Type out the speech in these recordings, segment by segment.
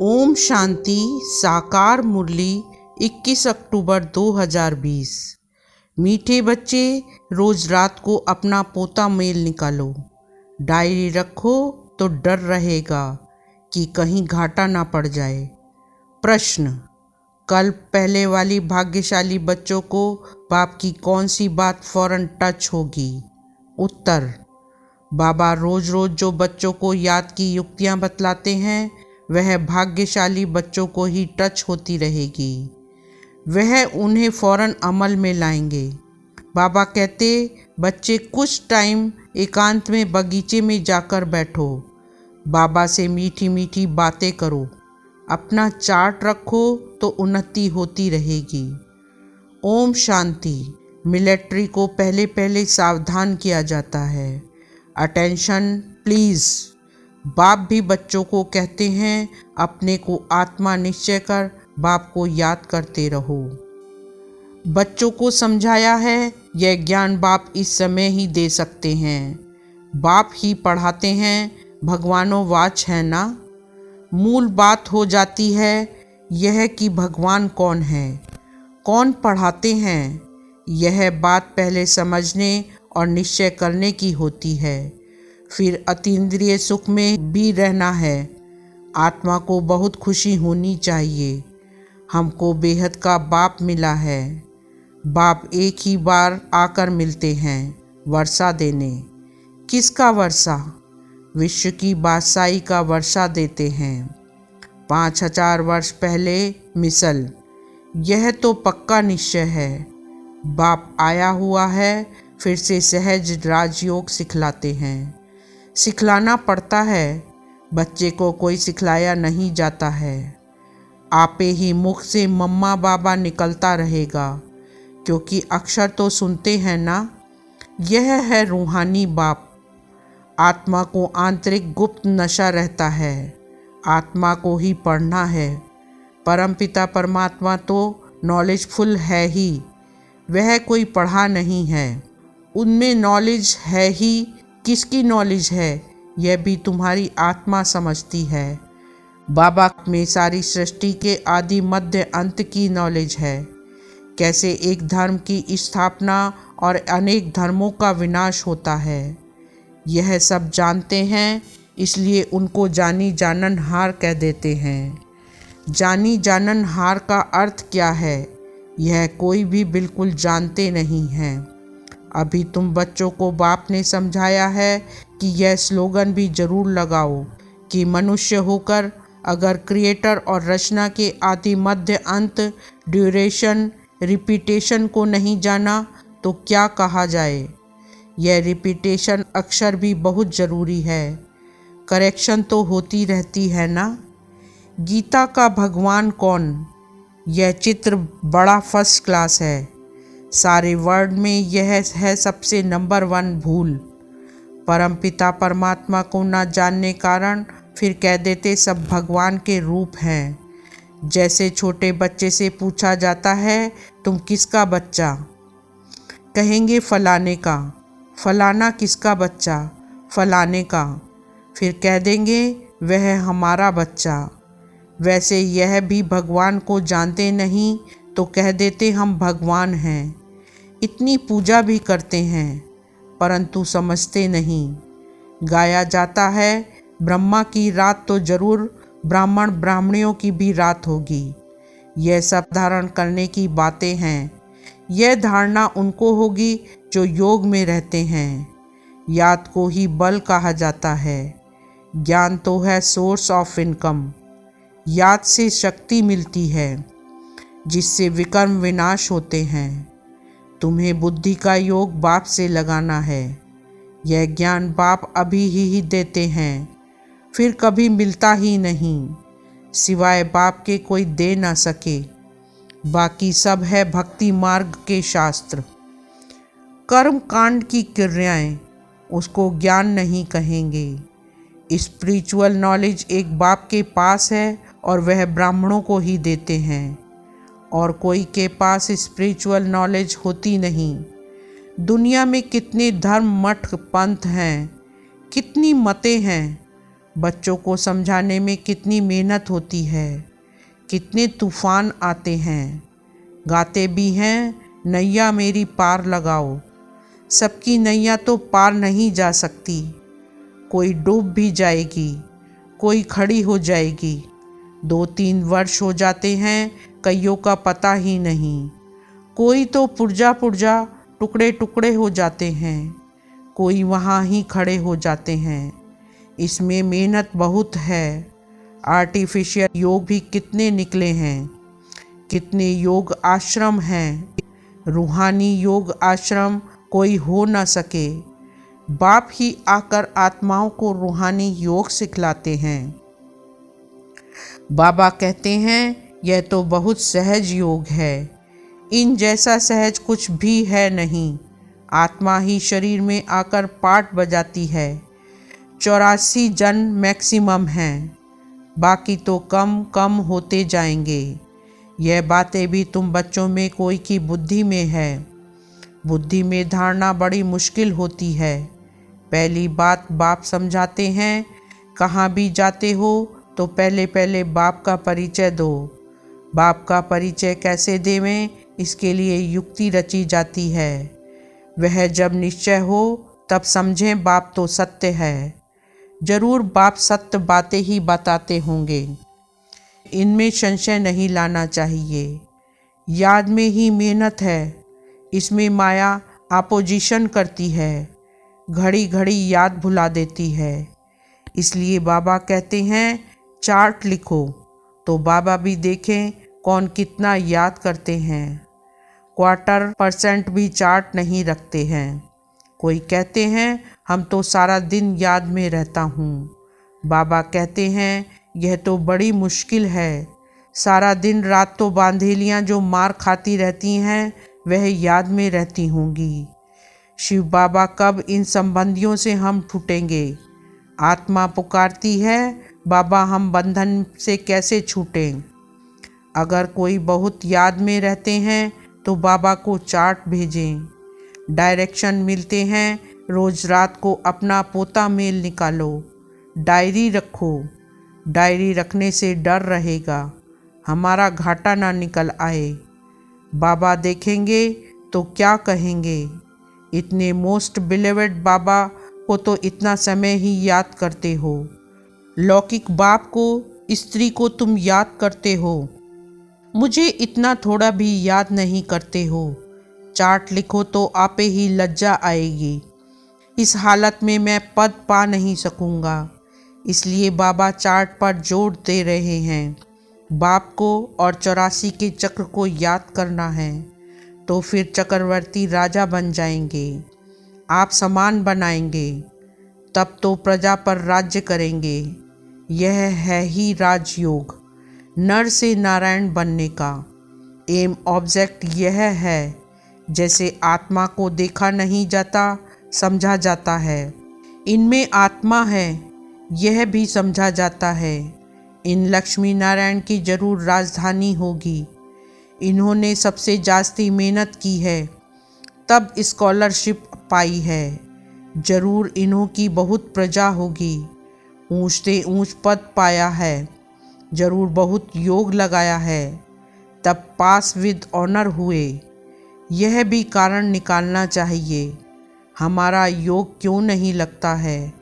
ओम शांति साकार मुरली 21 अक्टूबर 2020। मीठे बच्चे, रोज रात को अपना पोता मेल निकालो। डायरी रखो तो डर रहेगा कि कहीं घाटा ना पड़ जाए। प्रश्न: कल पहले वाली भाग्यशाली बच्चों को बाप की कौन सी बात फौरन टच होगी? उत्तर: बाबा रोज रोज जो बच्चों को याद की युक्तियां बतलाते हैं वह भाग्यशाली बच्चों को ही टच होती रहेगी। वह उन्हें फौरन अमल में लाएंगे। बाबा कहते, बच्चे कुछ टाइम एकांत में बगीचे में जाकर बैठो, बाबा से मीठी मीठी बातें करो, अपना चार्ट रखो तो उन्नति होती रहेगी। ओम शांति। मिलिट्री को पहले पहले सावधान किया जाता है। Attention please. बाप भी बच्चों को कहते हैं, अपने को आत्मा निश्चय कर बाप को याद करते रहो। बच्चों को समझाया है, यह ज्ञान बाप इस समय ही दे सकते हैं। बाप ही पढ़ाते हैं, भगवानो वाच है ना। मूल बात हो जाती है यह कि भगवान कौन है, कौन पढ़ाते हैं। यह बात पहले समझने और निश्चय करने की होती है, फिर अतीन्द्रिय सुख में भी रहना है। आत्मा को बहुत खुशी होनी चाहिए, हमको बेहद का बाप मिला है। बाप एक ही बार आकर मिलते हैं वर्षा देने। किसका वर्षा? विश्व की बादशाही का वर्षा देते हैं। 5000 वर्ष पहले मिसल। यह तो पक्का निश्चय है। बाप आया हुआ है, फिर से सहज राजयोग सिखलाते हैं। सिखलाना पड़ता है, बच्चे को कोई सिखलाया नहीं जाता है। आपे ही मुख से मम्मा बाबा निकलता रहेगा, क्योंकि अक्षर तो सुनते हैं ना। यह है रूहानी बाप। आत्मा को आंतरिक गुप्त नशा रहता है, आत्मा को ही पढ़ना है। परमपिता परमात्मा तो नॉलेजफुल है ही, वह कोई पढ़ा नहीं है। उनमें नॉलेज है ही। किसकी नॉलेज है यह भी तुम्हारी आत्मा समझती है। बाबा में सारी सृष्टि के आदि मध्य अंत की नॉलेज है। कैसे एक धर्म की स्थापना और अनेक धर्मों का विनाश होता है, यह सब जानते हैं, इसलिए उनको जानी जानन हार कह देते हैं। जानी जानन हार का अर्थ क्या है, यह कोई भी बिल्कुल जानते नहीं हैं। अभी तुम बच्चों को बाप ने समझाया है कि यह स्लोगन भी जरूर लगाओ कि मनुष्य होकर अगर क्रिएटर और रचना के आदि मध्य अंत, ड्यूरेशन, रिपीटेशन को नहीं जाना तो क्या कहा जाए। यह रिपीटेशन अक्षर भी बहुत ज़रूरी है। करेक्शन तो होती रहती है ना। गीता का भगवान कौन? यह चित्र बड़ा फर्स्ट क्लास है। सारे वर्ल्ड में यह है सबसे नंबर 1 भूल। परमपिता परमात्मा को न जानने कारण फिर कह देते सब भगवान के रूप हैं। जैसे छोटे बच्चे से पूछा जाता है, तुम किसका बच्चा? कहेंगे फलाने का। फलाना किसका बच्चा? फलाने का। फिर कह देंगे वह हमारा बच्चा। वैसे यह भी भगवान को जानते नहीं तो कह देते हम भगवान हैं। इतनी पूजा भी करते हैं परंतु समझते नहीं। गाया जाता है, ब्रह्मा की रात तो जरूर ब्राह्मण ब्राह्मणियों की भी रात होगी। यह सब धारण करने की बातें हैं। यह धारणा उनको होगी जो योग में रहते हैं। याद को ही बल कहा जाता है। ज्ञान तो है सोर्स ऑफ इनकम। याद से शक्ति मिलती है जिससे विकर्म विनाश होते हैं। तुम्हें बुद्धि का योग बाप से लगाना है। यह ज्ञान बाप अभी ही देते हैं, फिर कभी मिलता ही नहीं, सिवाय बाप के कोई दे ना सके। बाकी सब है भक्ति मार्ग के शास्त्र। कर्म कांड की क्रियाएं, उसको ज्ञान नहीं कहेंगे। स्पिरिचुअल नॉलेज एक बाप के पास है और वह ब्राह्मणों को ही देते हैं, और कोई के पास स्पिरिचुअल नॉलेज होती नहीं। दुनिया में कितने धर्म, मठ, पंथ हैं, कितनी मतें हैं, बच्चों को समझाने में कितनी मेहनत होती है, कितने तूफान आते हैं। गाते भी हैं, नैया मेरी पार लगाओ। सबकी नैया तो पार नहीं जा सकती, कोई डूब भी जाएगी, कोई खड़ी हो जाएगी। 2-3 वर्ष हो जाते हैं, कईयों का पता ही नहीं। कोई तो पुर्जा पुर्जा टुकड़े टुकड़े हो जाते हैं, कोई वहाँ ही खड़े हो जाते हैं। इसमें मेहनत बहुत है। आर्टिफिशियल योग भी कितने निकले हैं, कितने योग आश्रम हैं। रूहानी योग आश्रम कोई हो न सके, बाप ही आकर आत्माओं को रूहानी योग सिखलाते हैं। बाबा कहते हैं यह तो बहुत सहज योग है, इन जैसा सहज कुछ भी है नहीं। आत्मा ही शरीर में आकर पाठ बजाती है। 84 जन्म मैक्सिमम हैं, बाकी तो कम कम होते जाएंगे। यह बातें भी तुम बच्चों में कोई की बुद्धि में है। बुद्धि में धारणा बड़ी मुश्किल होती है। पहली बात बाप समझाते हैं, कहाँ भी जाते हो तो पहले पहले बाप का परिचय दो। बाप का परिचय कैसे देवें, इसके लिए युक्ति रची जाती है। वह जब निश्चय हो तब समझें बाप तो सत्य है। जरूर बाप सत्य बातें ही बताते होंगे, इनमें संशय नहीं लाना चाहिए। याद में ही मेहनत है, इसमें माया अपोजिशन करती है, घड़ी घड़ी याद भुला देती है। इसलिए बाबा कहते हैं चार्ट लिखो, तो बाबा भी देखें कौन कितना याद करते हैं। 1/4% भी चार्ट नहीं रखते हैं। कोई कहते हैं हम तो सारा दिन याद में रहता हूँ। बाबा कहते हैं यह तो बड़ी मुश्किल है। सारा दिन रात तो बांधेलियाँ जो मार खाती रहती हैं वह याद में रहती होंगी। शिव बाबा कब इन संबंधियों से हम छूटेंगे। आत्मा पुकारती है, बाबा हम बंधन से कैसे छूटें। अगर कोई बहुत याद में रहते हैं तो बाबा को चार्ट भेजें। डायरेक्शन मिलते हैं, रोज़ रात को अपना पोता मेल निकालो। डायरी रखो, डायरी रखने से डर रहेगा, हमारा घाटा ना निकल आए। बाबा देखेंगे तो क्या कहेंगे, इतने मोस्ट बिलीवेड बाबा को तो इतना समय ही याद करते हो। लौकिक बाप को, स्त्री को तुम याद करते हो, मुझे इतना थोड़ा भी याद नहीं करते हो। चार्ट लिखो तो आपे ही लज्जा आएगी। इस हालत में मैं पद पा नहीं सकूंगा, इसलिए बाबा चार्ट पर जोर दे रहे हैं। बाप को और 84 के चक्र को याद करना है, तो फिर चक्रवर्ती राजा बन जाएंगे, आप समान बनाएंगे, तब तो प्रजा पर राज्य करेंगे। यह है ही राजयोग, नर से नारायण बनने का एम ऑब्जेक्ट यह है। जैसे आत्मा को देखा नहीं जाता, समझा जाता है। इनमें आत्मा है, यह भी समझा जाता है। इन लक्ष्मी नारायण की जरूर राजधानी होगी। इन्होंने सबसे जास्ती मेहनत की है, तब स्कॉलरशिप पाई है। जरूर इन्हों की बहुत प्रजा होगी, ऊंच से ऊंच पद पाया है। जरूर बहुत योग लगाया है, तब पास विद ऑनर हुए। यह भी कारण निकालना चाहिए, हमारा योग क्यों नहीं लगता है।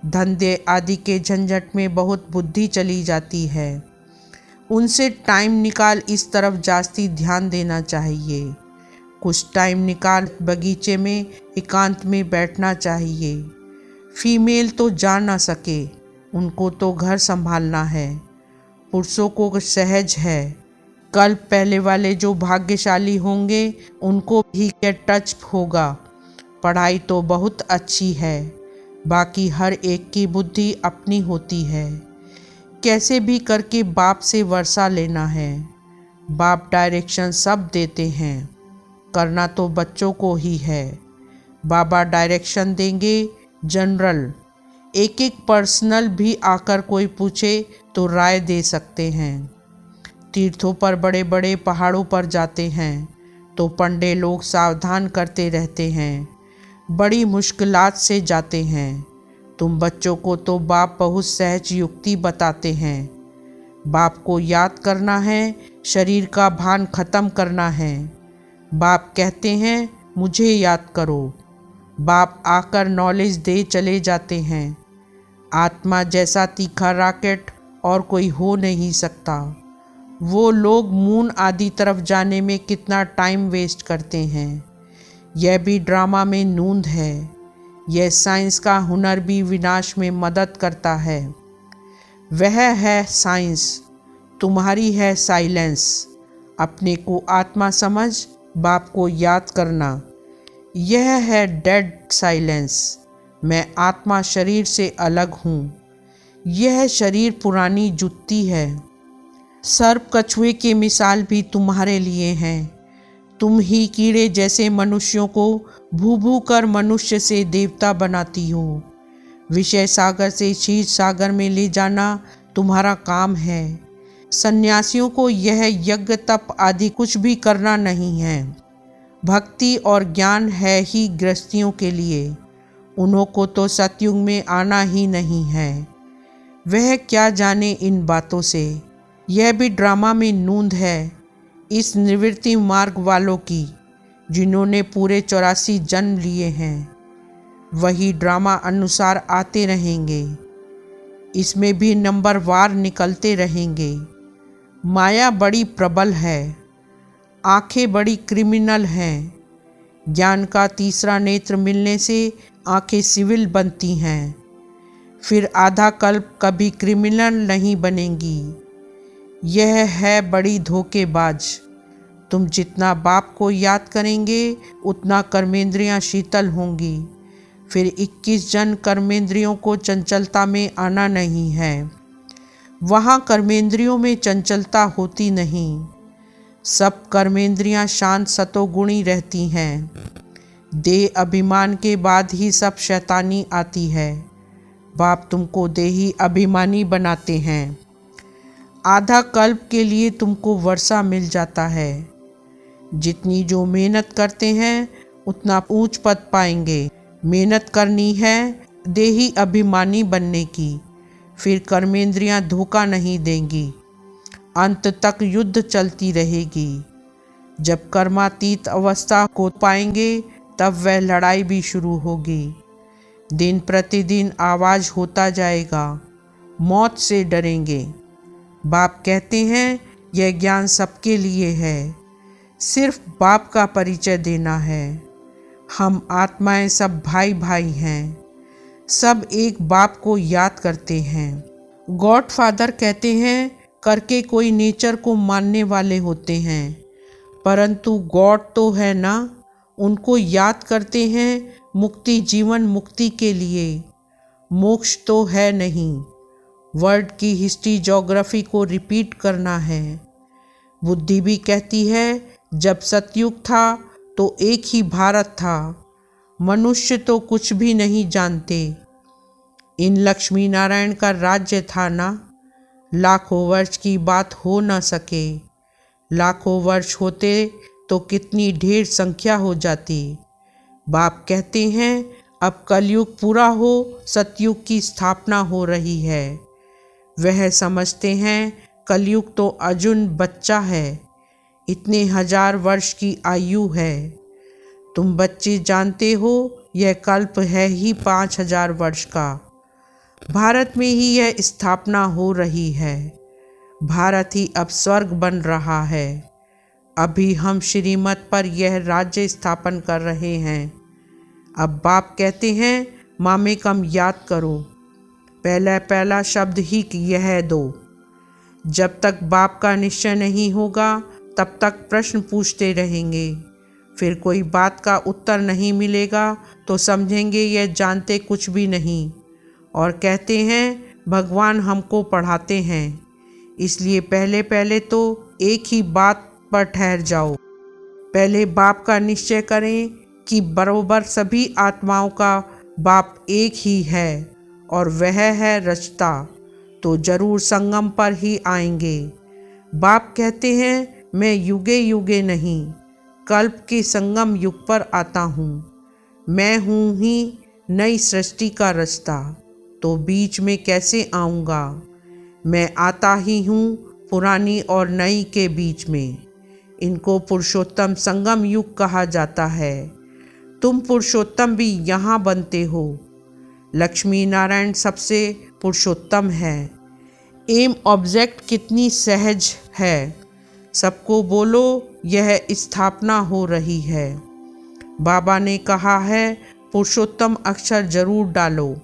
धंधे आदि के झंझट में बहुत बुद्धि चली जाती है, उनसे टाइम निकाल इस तरफ जास्ती ध्यान देना चाहिए। कुछ टाइम निकाल बगीचे में एकांत में बैठना चाहिए। फीमेल तो जा ना सके, उनको तो घर संभालना है। पुरुषों को सहज है, कल पहले वाले जो भाग्यशाली होंगे उनको भी क्या टच होगा। पढ़ाई तो बहुत अच्छी है, बाकी हर एक की बुद्धि अपनी होती है। कैसे भी करके बाप से वर्षा लेना है। बाप डायरेक्शन सब देते हैं, करना तो बच्चों को ही है। बाबा डायरेक्शन देंगे जनरल, एक एक पर्सनल भी आकर कोई पूछे तो राय दे सकते हैं। तीर्थों पर, बड़े बड़े पहाड़ों पर जाते हैं तो पंडे लोग सावधान करते रहते हैं। बड़ी मुश्किलात से जाते हैं, तुम बच्चों को तो बाप बहुत सहज युक्ति बताते हैं। बाप को याद करना है, शरीर का भान खत्म करना है। बाप कहते हैं मुझे याद करो। बाप आकर नॉलेज दे चले जाते हैं। आत्मा जैसा तीखा रॉकेट और कोई हो नहीं सकता। वो लोग मून आदि तरफ जाने में कितना टाइम वेस्ट करते हैं। यह भी ड्रामा में नूंद है। यह साइंस का हुनर भी विनाश में मदद करता है। वह है साइंस, तुम्हारी है साइलेंस। अपने को आत्मा समझ बाप को याद करना, यह है डेड साइलेंस। मैं आत्मा शरीर से अलग हूँ। यह शरीर पुरानी जुत्ती है। सर्प कछुए की मिसाल भी तुम्हारे लिए हैं। तुम ही कीड़े जैसे मनुष्यों को भू भू कर मनुष्य से देवता बनाती हो। विषय सागर से क्षीर सागर में ले जाना तुम्हारा काम है। सन्यासियों को यह यज्ञ तप आदि कुछ भी करना नहीं है। भक्ति और ज्ञान है ही गृहस्थियों के लिए। उन्हों को तो सतयुग में आना ही नहीं है। वह क्या जाने इन बातों से। यह भी ड्रामा में नूंद है इस निवृत्ति मार्ग वालों की, जिन्होंने पूरे 84 जन्म लिए हैं। वही ड्रामा अनुसार आते रहेंगे। इसमें भी नंबर वार निकलते रहेंगे। माया बड़ी प्रबल है। आंखें बड़ी क्रिमिनल हैं। ज्ञान का तीसरा नेत्र मिलने से आंखें सिविल बनती हैं। फिर आधा कल्प कभी क्रिमिनल नहीं बनेंगी। यह है बड़ी धोखेबाज। तुम जितना बाप को याद करेंगे उतना कर्मेंद्रियां शीतल होंगी। फिर 21 जन कर्मेंद्रियों को चंचलता में आना नहीं है। वहाँ कर्मेंद्रियों में चंचलता होती नहीं। सब कर्मेंद्रियां शांत सतोगुणी रहती हैं। देह अभिमान के बाद ही सब शैतानी आती है। बाप तुमको देही अभिमानी बनाते हैं। आधा कल्प के लिए तुमको वर्षा मिल जाता है। जितनी जो मेहनत करते हैं उतना ऊंच पद पाएंगे। मेहनत करनी है देही अभिमानी बनने की। फिर कर्मेंद्रियां धोखा नहीं देंगी। अंत तक युद्ध चलती रहेगी। जब कर्मातीत अवस्था को पाएंगे तब वह लड़ाई भी शुरू होगी। दिन प्रतिदिन आवाज होता जाएगा, मौत से डरेंगे। बाप कहते हैं यह ज्ञान सबके लिए है। सिर्फ बाप का परिचय देना है। हम आत्माएं सब भाई भाई हैं। सब एक बाप को याद करते हैं। गॉड फादर कहते हैं करके कोई नेचर को मानने वाले होते हैं, परंतु गॉड तो है ना। उनको याद करते हैं मुक्ति जीवन मुक्ति के लिए। मोक्ष तो है नहीं। वर्ल्ड की हिस्ट्री ज्योग्राफी को रिपीट करना है। बुद्धि भी कहती है जब सतयुग था तो एक ही भारत था। मनुष्य तो कुछ भी नहीं जानते। इन लक्ष्मी नारायण का राज्य था ना। लाखों वर्ष की बात हो न सके। लाखों वर्ष होते तो कितनी ढेर संख्या हो जाती। बाप कहते हैं अब कलयुग पूरा हो, सतयुग की स्थापना हो रही है। वह समझते हैं कलयुग तो अर्जुन बच्चा है। इतने 1000 वर्ष की आयु है। तुम बच्चे जानते हो यह कल्प है ही 5000 वर्ष का। भारत में ही यह स्थापना हो रही है। भारत ही अब स्वर्ग बन रहा है। अभी हम श्रीमत पर यह राज्य स्थापन कर रहे हैं। अब बाप कहते हैं मामे कम याद करो। पहला शब्द ही यह दो। जब तक बाप का निश्चय नहीं होगा तब तक प्रश्न पूछते रहेंगे। फिर कोई बात का उत्तर नहीं मिलेगा तो समझेंगे यह जानते कुछ भी नहीं, और कहते हैं भगवान हमको पढ़ाते हैं। इसलिए पहले तो एक ही बात पर ठहर जाओ। पहले बाप का निश्चय करें कि बरोबर सभी आत्माओं का बाप एक ही है और वह है रचता, तो जरूर संगम पर ही आएंगे। बाप कहते हैं मैं युगे युगे नहीं, कल्प के संगम युग पर आता हूँ। मैं हूँ ही नई सृष्टि का रास्ता। तो बीच में कैसे आऊँगा। मैं आता ही हूँ पुरानी और नई के बीच में। इनको पुरुषोत्तम संगम युग कहा जाता है। तुम पुरुषोत्तम भी यहाँ बनते हो। लक्ष्मी नारायण सबसे पुरुषोत्तम है। एम ऑब्जेक्ट कितनी सहज है। सबको बोलो यह स्थापना हो रही है। बाबा ने कहा है पुरुषोत्तम अक्षर जरूर डालो,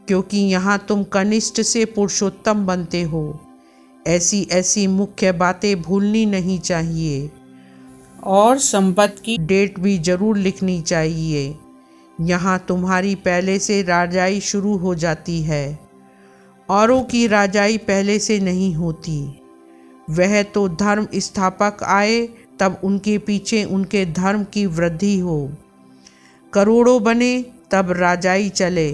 क्योंकि यहाँ तुम कनिष्ठ से पुरुषोत्तम बनते हो। ऐसी ऐसी मुख्य बातें भूलनी नहीं चाहिए। और संपत्ति की डेट भी जरूर लिखनी चाहिए। यहाँ तुम्हारी पहले से राजाई शुरू हो जाती है। औरों की राजाई पहले से नहीं होती। वह तो धर्म स्थापक आए तब उनके पीछे उनके धर्म की वृद्धि हो। करोड़ों बने तब राजाई चले।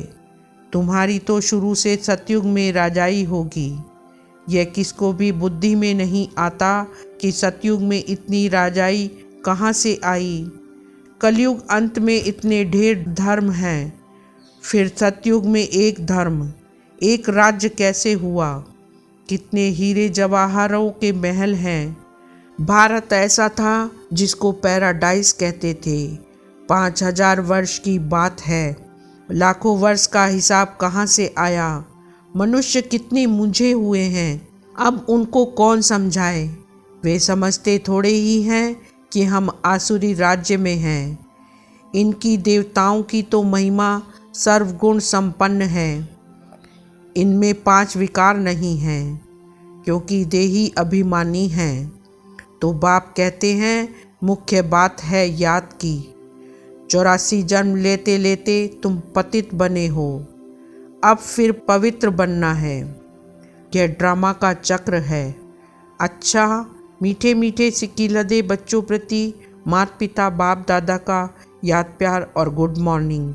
तुम्हारी तो शुरू से सतयुग में राजाई होगी। यह किसको भी बुद्धि में नहीं आता कि सतयुग में इतनी राजाई कहाँ से आई। कलयुग अंत में इतने ढेर धर्म हैं, फिर सतयुग में एक धर्म एक राज्य कैसे हुआ। कितने हीरे जवाहरों के महल हैं। भारत ऐसा था जिसको पैराडाइज कहते थे। 5000 वर्ष की बात है। लाखों वर्ष का हिसाब कहाँ से आया। मनुष्य कितने मुंझे हुए हैं। अब उनको कौन समझाए। वे समझते थोड़े ही हैं कि हम आसुरी राज्य में हैं। इनकी देवताओं की तो महिमा सर्वगुण संपन्न है। इनमें 5 विकार नहीं हैं, क्योंकि देही अभिमानी हैं। तो बाप कहते हैं मुख्य बात है याद की। 84 जन्म लेते लेते तुम पतित बने हो। अब फिर पवित्र बनना है। यह ड्रामा का चक्र है। अच्छा, मीठे मीठे सिक्की लदे बच्चों प्रति माता पिता बाप दादा का याद प्यार और गुड मॉर्निंग।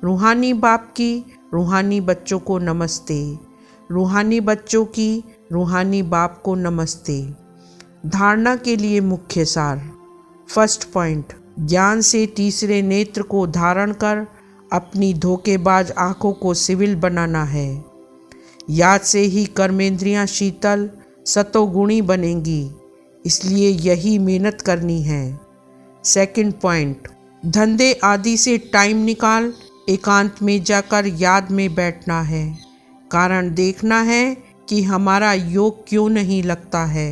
रूहानी बाप की रूहानी बच्चों को नमस्ते। रूहानी बच्चों की रूहानी बाप को नमस्ते। धारणा के लिए मुख्य सार। फर्स्ट पॉइंट, ज्ञान से तीसरे नेत्र को धारण कर अपनी धोखेबाज आँखों को सिविल बनाना है। याद से ही कर्मेंद्रियां शीतल सतोगुणी बनेंगी, इसलिए यही मेहनत करनी है। सेकंड पॉइंट, धंधे आदि से टाइम निकाल एकांत में जाकर याद में बैठना है। कारण देखना है कि हमारा योग क्यों नहीं लगता है।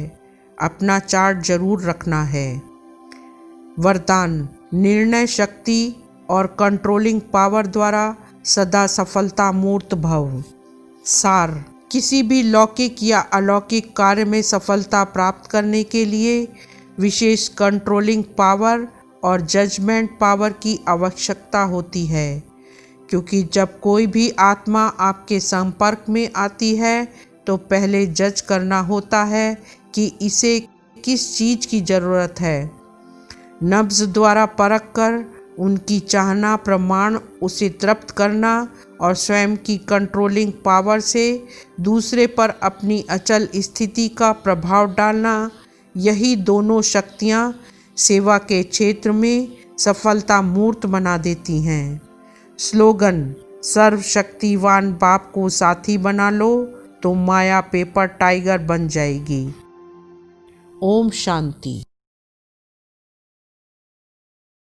अपना चार्ट जरूर रखना है। वरदान, निर्णय शक्ति और कंट्रोलिंग पावर द्वारा सदा सफलता मूर्त भव। सार, किसी भी लौकिक या अलौकिक कार्य में सफलता प्राप्त करने के लिए विशेष कंट्रोलिंग पावर और जजमेंट पावर की आवश्यकता होती है, क्योंकि जब कोई भी आत्मा आपके संपर्क में आती है तो पहले जज करना होता है कि इसे किस चीज़ की ज़रूरत है। नब्ज़ द्वारा परख कर उनकी चाहना प्रमाण उसे तृप्त करना और स्वयं की कंट्रोलिंग पावर से दूसरे पर अपनी अचल स्थिति का प्रभाव डालना, यही दोनों शक्तियाँ सेवा के क्षेत्र में सफलता मूर्त बना देती हैं। स्लोगन, सर्वशक्तिवान बाप को साथी बना लो तो माया पेपर टाइगर बन जाएगी। ओम शांति।